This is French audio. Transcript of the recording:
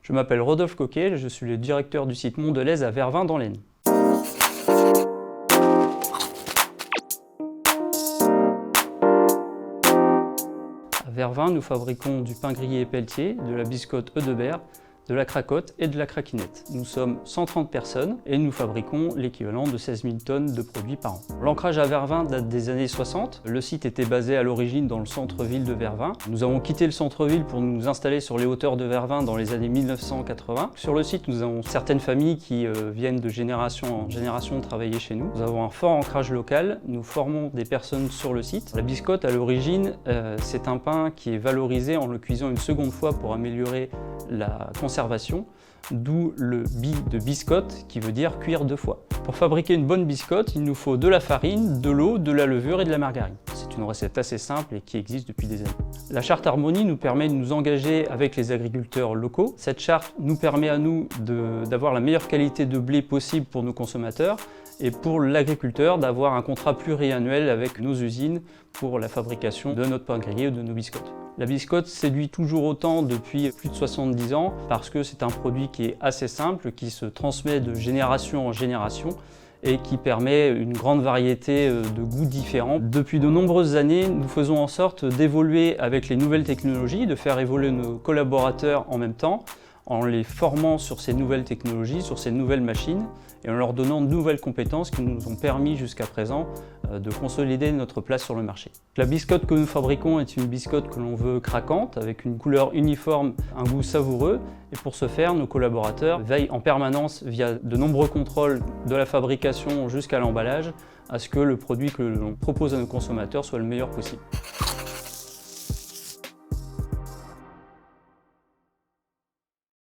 Je m'appelle Rodolphe Coquet, je suis le directeur du site Mondelez à Vervins dans l'Aisne. À Vervins, nous fabriquons du pain grillé et pelletier, de la biscotte Eudebert, de la cracotte et de la craquinette. Nous sommes 130 personnes et nous fabriquons l'équivalent de 16 000 tonnes de produits par an. L'ancrage à Vervins date des années 60. Le site était basé à l'origine dans le centre-ville de Vervins. Nous avons quitté le centre-ville pour nous installer sur les hauteurs de Vervins dans les années 1980. Sur le site, nous avons certaines familles qui viennent de génération en génération travailler chez nous. Nous avons un fort ancrage local. Nous formons des personnes sur le site. La biscotte, à l'origine, c'est un pain qui est valorisé en le cuisant une seconde fois pour améliorer la conservation, d'où le bi de biscotte qui veut dire cuire deux fois. Pour fabriquer une bonne biscotte, il nous faut de la farine, de l'eau, de la levure et de la margarine. C'est une recette assez simple et qui existe depuis des années. La charte Harmonie nous permet de nous engager avec les agriculteurs locaux. Cette charte nous permet à nous d'avoir la meilleure qualité de blé possible pour nos consommateurs et pour l'agriculteur d'avoir un contrat pluriannuel avec nos usines pour la fabrication de notre pain grillé ou de nos biscottes. La biscotte séduit toujours autant depuis plus de 70 ans parce que c'est un produit qui est assez simple, qui se transmet de génération en génération et qui permet une grande variété de goûts différents. Depuis de nombreuses années, nous faisons en sorte d'évoluer avec les nouvelles technologies, de faire évoluer nos collaborateurs en même temps, en les formant sur ces nouvelles technologies, sur ces nouvelles machines et en leur donnant de nouvelles compétences qui nous ont permis jusqu'à présent de consolider notre place sur le marché. La biscotte que nous fabriquons est une biscotte que l'on veut craquante, avec une couleur uniforme, un goût savoureux. Et pour ce faire, nos collaborateurs veillent en permanence via de nombreux contrôles de la fabrication jusqu'à l'emballage à ce que le produit que l'on propose à nos consommateurs soit le meilleur possible.